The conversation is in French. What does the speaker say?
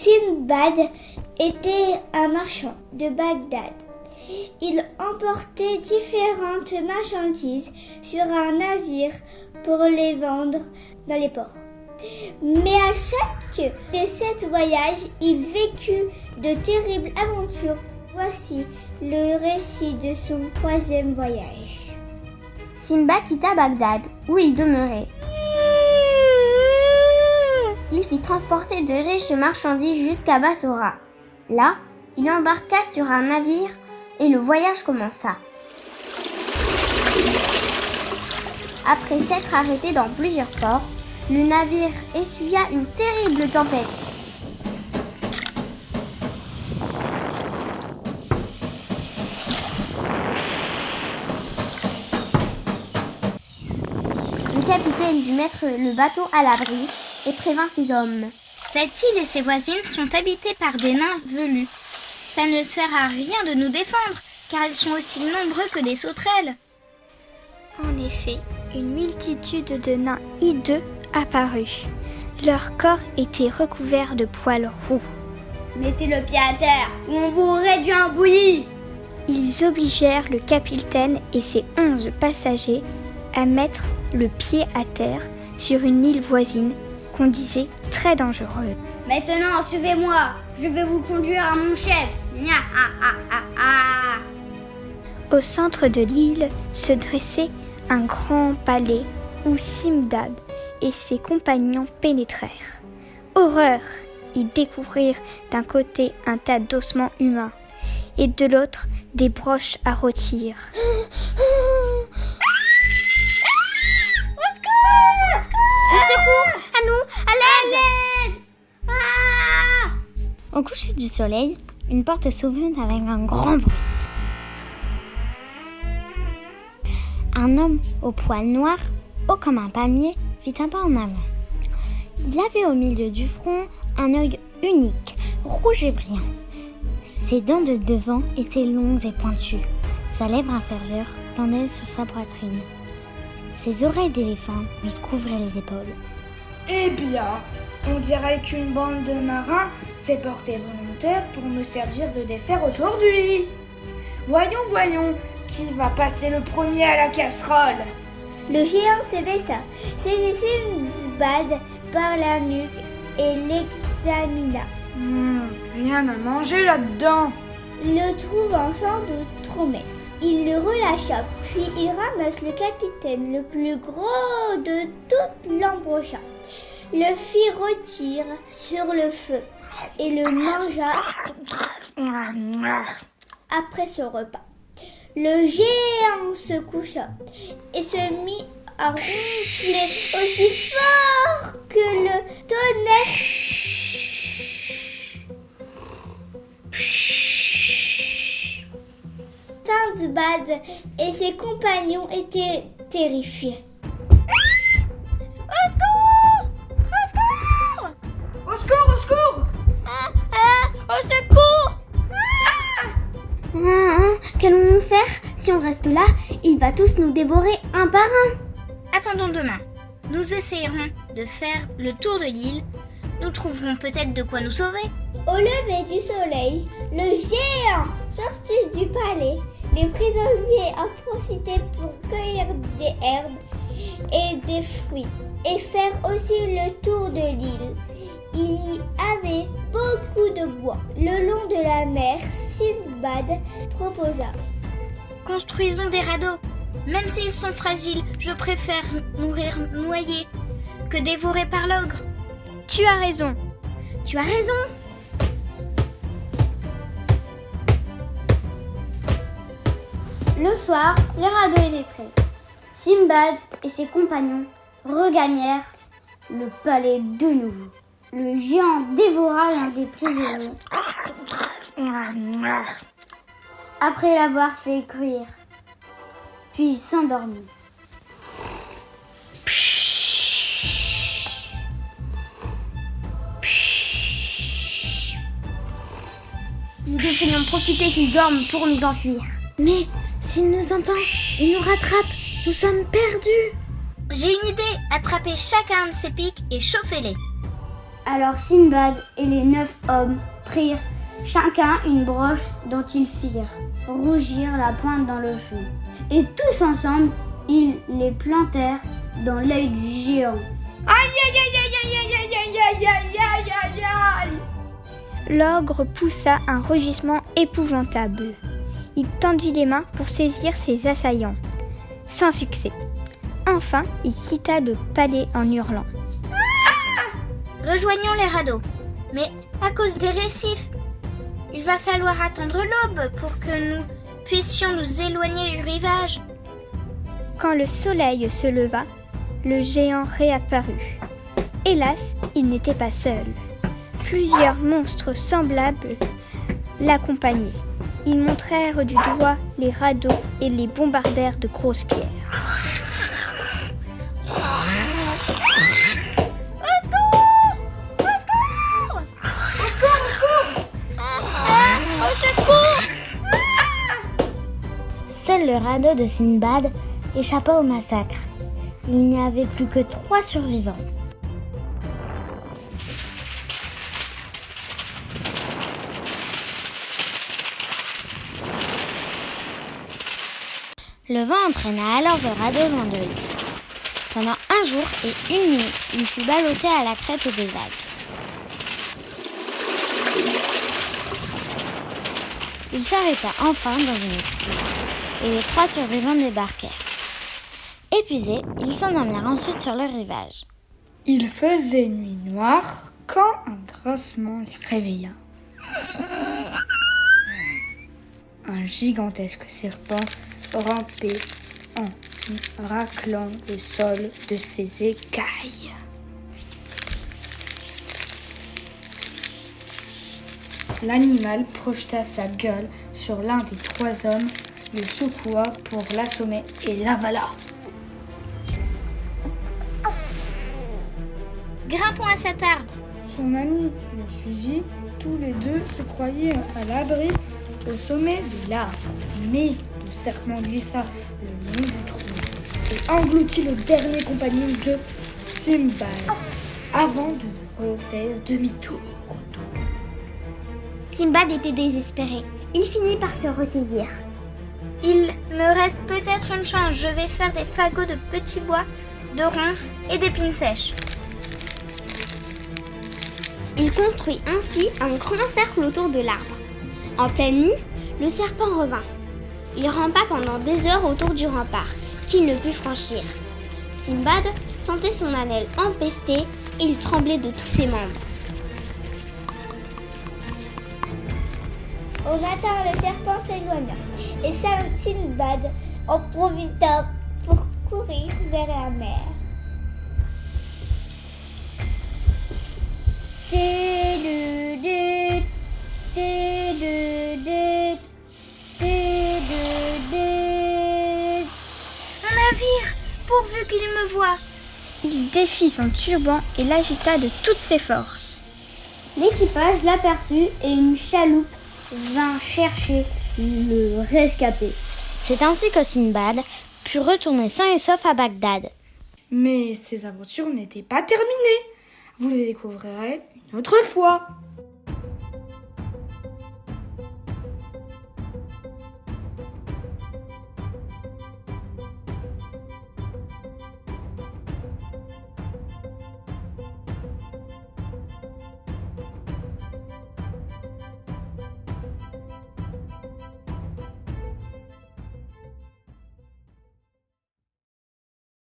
Sindbad était un marchand de Bagdad. Il emportait différentes marchandises sur un navire pour les vendre dans les ports. Mais à chaque de ces voyages, il vécut de terribles aventures. Voici le récit de son 3e voyage. Simba quitta Bagdad, où il demeurait. Il fit transporter de riches marchandises jusqu'à Bassora. Là, il embarqua sur un navire et le voyage commença. Après s'être arrêté dans plusieurs ports, le navire essuya une terrible tempête. Le capitaine dut mettre le bateau à l'abri et prévint ses hommes. Cette île et ses voisines sont habitées par des nains velus. Ça ne sert à rien de nous défendre, car ils sont aussi nombreux que des sauterelles. En effet, une multitude de nains hideux apparut. Leur corps était recouvert de poils roux. Mettez le pied à terre, ou on vous réduit en bouillie. Ils obligèrent le capitaine et ses 11 passagers à mettre le pied à terre sur une île voisine qu'on disait très dangereuse. Maintenant, suivez-moi, je vais vous conduire à mon chef. Au centre de l'île se dressait un grand palais où Sindbad et ses compagnons pénétrèrent. Horreur! Ils découvrirent d'un côté un tas d'ossements humains et de l'autre des broches à rôtir. Au secours! À nous! À l'aide! Au coucher du soleil, une porte s'ouvrit avec un grand bruit. Un homme au poil noir, haut comme un palmier, fit un pas en avant. Il avait au milieu du front un œil unique, rouge et brillant. Ses dents de devant étaient longues et pointues. Sa lèvre inférieure pendait sur sa poitrine. Ses oreilles d'éléphant lui couvraient les épaules. Eh bien, on dirait qu'une bande de marins s'est portée volontaire pour me servir de dessert aujourd'hui. Voyons, qui va passer le premier à la casserole? Le géant se baissa, saisit Sindbad par la nuque et l'examina. Rien à manger là-dedans. Le trouvant sans doute trop maigre, il le relâcha, puis il ramasse le capitaine le plus gros de toute l'embrocha, le fit rôtir sur le feu et le mangea après ce repas. Le géant se coucha et se mit à ronfler aussi fort que le tonnerre. Sindbad et ses compagnons étaient terrifiés. Au secours! Au secours! Au secours, au secours! Au secours! Qu'allons-nous faire? Si on reste là, il va tous nous dévorer un par un. Attendons demain. Nous essayerons de faire le tour de l'île. Nous trouverons peut-être de quoi nous sauver. Au lever du soleil, le géant sortit du palais. Les prisonniers en profitaient pour cueillir des herbes et des fruits et faire aussi le tour de l'île. Il y avait beaucoup de bois. Le long de la mer, Sindbad proposa. Construisons des radeaux. Même s'ils sont fragiles, je préfère mourir noyé que dévoré par l'ogre. Tu as raison. Tu as raison. Le soir, les radeaux étaient prêts. Sindbad et ses compagnons regagnèrent le palais de nouveau. Le géant dévora l'un des prisonniers après l'avoir fait cuire, puis il s'endormit. Nous devrions profiter qu'il dorme pour nous enfuir. Mais s'il nous entend, il nous rattrape. Nous sommes perdus. J'ai une idée. Attrapez chacun de ces pics et chauffez-les. Alors Sinbad et les 9 hommes prirent chacun une broche dont ils firent rougir la pointe dans le feu. Et tous ensemble, ils les plantèrent dans l'œil du géant. Aïe aïe aïe aïe aïe aïe aïe aïe aïe aïe aïe aïe. L'ogre poussa un rugissement épouvantable. Il tendit les mains pour saisir ses assaillants. Sans succès. Enfin, il quitta le palais en hurlant. Rejoignons les radeaux. Mais à cause des récifs, il va falloir attendre l'aube pour que nous puissions nous éloigner du rivage. Quand le soleil se leva, le géant réapparut. Hélas, il n'était pas seul. Plusieurs monstres semblables l'accompagnaient. Ils montrèrent du doigt les radeaux et les bombardèrent de grosses pierres. Seul le radeau de Sinbad échappa au massacre. Il n'y avait plus que 3 survivants. Le vent entraîna alors le radeau loin de l'île. Pendant un jour et une nuit, il fut ballotté à la crête des vagues. Il s'arrêta enfin dans une crique et les 3 survivants débarquèrent. Épuisés, ils s'endormirent ensuite sur le rivage. Il faisait nuit noire quand un grincement les réveilla. Un gigantesque serpent rampait en raclant le sol de ses écailles. L'animal projeta sa gueule sur l'un des 3 hommes, le secoua pour l'assommer et l'avala. Grimpons à cet arbre. Son ami le suivit, tous les deux se croyaient à l'abri au sommet de l'arbre. Mais le serpent glissa le long du trou et engloutit le dernier compagnon de Sinbad avant de refaire demi-tour. Sinbad était désespéré. Il finit par se ressaisir. Il me reste peut-être une chance. Je vais faire des fagots de petits bois, de ronces et d'épines sèches. Il construit ainsi un grand cercle autour de l'arbre. En pleine nuit, le serpent revint. Il rampa pendant des heures autour du rempart, qu'il ne put franchir. Sinbad sentait son ânelle empesté et il tremblait de tous ses membres. Au matin, le serpent s'éloigna et Sinbad en profita pour courir vers la mer. Un navire, pourvu qu'il me voie. Il défit son turban et l'agita de toutes ses forces. L'équipage l'aperçut et une chaloupe vint chercher le rescapé. C'est ainsi que Sinbad put retourner sain et sauf à Bagdad. Mais ces aventures n'étaient pas terminées. Vous les découvrirez une autre fois.